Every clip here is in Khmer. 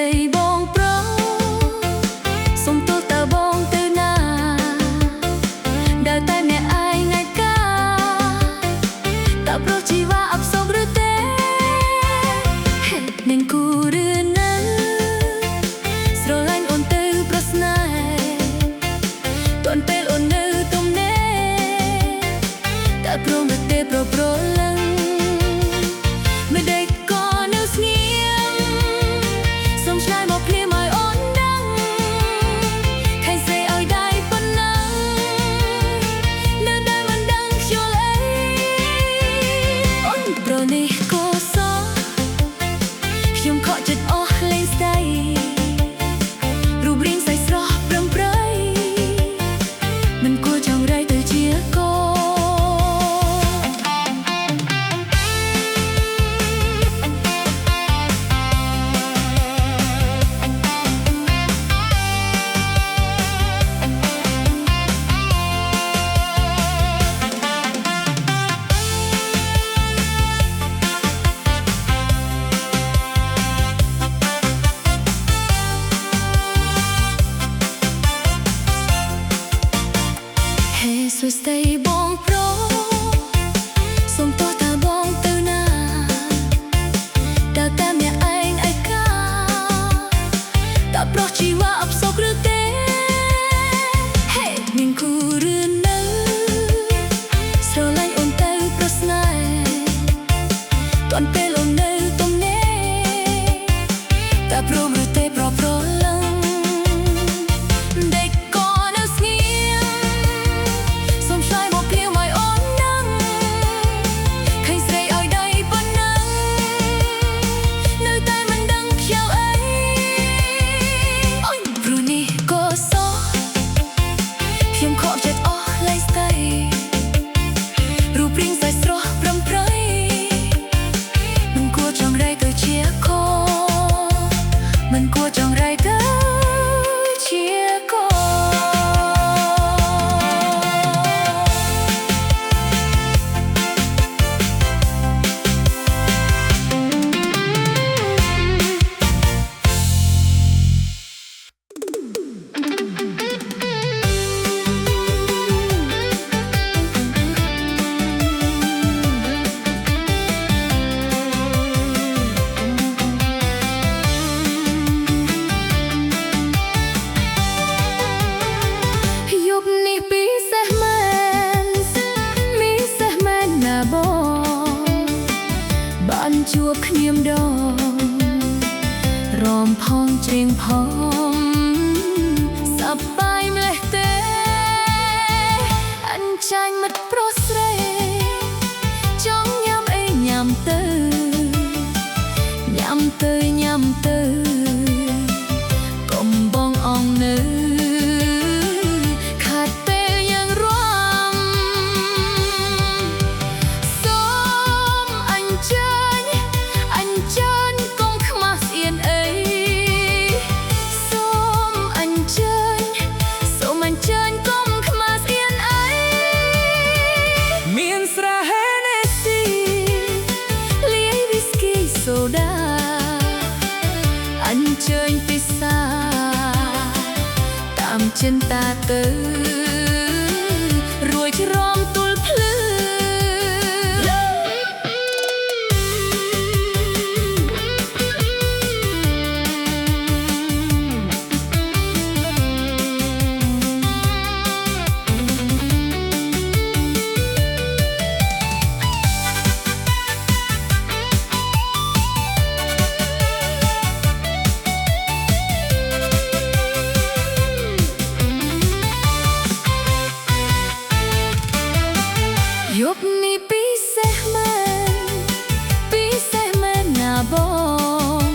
ដីបងប្រុសសុំទោសតើបងទៅណាដើរតែម្នាក់ឯងថ្ងៃកាតើប្រុសជីវ៉ាអបសុខឬទេនឹងគូឬនៅស្រឡាញ់អូនទៅប្រស្នេហ៍ទាន់ពេលអូននៅទំនេរតើព្រមឬទេប្រលឹងមិនដេកក៏នៅស្ងៀមសូមឆ្លើយមកភ្លាមឲ្យអូនដឹងឃើញស្រីឲ្យដៃប៉ុណ្ណឹងនៅតែមិនដឹងខ្យល់អីអូនប្រនេះក៏សោះខ្ញុំខកចិត្តអស់លេងស្ដីរូបរាងសាច់ស្រស់ប្រឹងប្រែងមិនគួរចង់រៃទៅជាកូនសួស្ដីបងប្រុសសូមទោសតើបងទៅណាដើរតែម្នាក់ឯងឯកាតើប្រុសជីវ៉ាអបសុខឬទេមានគូឬនៅស្រឡាញ់អូនទៅប្រស្នេហ៍ទាន់ពេលអូននៅទំនេរតើព្រមឬទេប្រលឹងខ្ញុំខកចិត្តអស់លេងស្ដីរូបរាងសាច់ស្រស់ប្រឹងប្រែងមិនគួរចង់រៃទៅជាកូនមិនគួរចង់រៃទៅជាកូនបានជួបគ្នាម្ដងរំផងច្រៀងផងសប្បាយម្លេះទេអញ្ចាញ់មិត្តប្រុសស្រីចង់ញ៉ាំអីញ៉ាំទៅញ៉ាំទៅញ៉ាំទៅកុំបងអងនៅខាត់ពេលយើងរាំសូមអញ្ជើញកុំខ្មាស់ស្អៀនអីសូមអញ្ជើញកុំខ្មាស់ស្អៀនអីមានស្រាហេនេស៊ីលាយវីស្គីសូដាអញ្ជើញពិសាតាមចិនតាទៅរួចរំទល់ភ្លឺយប់នេះពិសេសមែនណាបង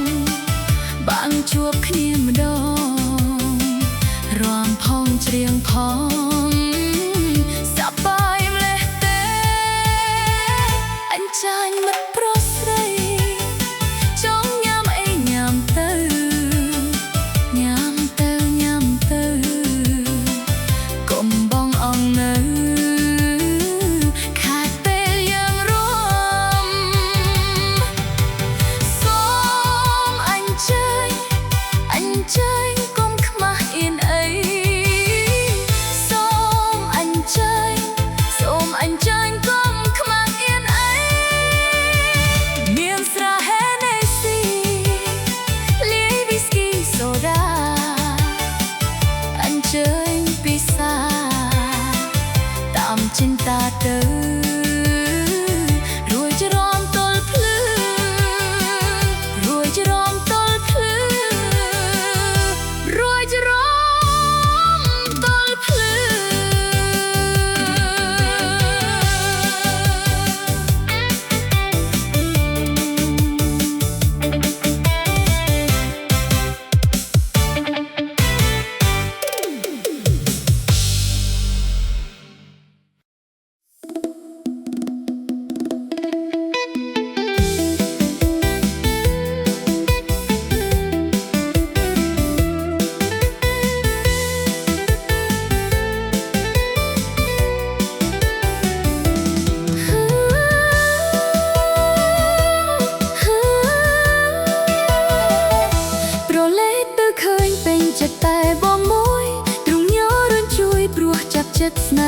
បានជួបគ្នាម្ដងរាំផងច្រៀងផងសប្បាយម្លេះទេអញ្ចាញ់មិត្តប្រុសស្រីចង់ញ៉ាំអីញ៉ាំទៅញ៉ាំទៅកុំបងអងនៅ ចិត្តស្នេ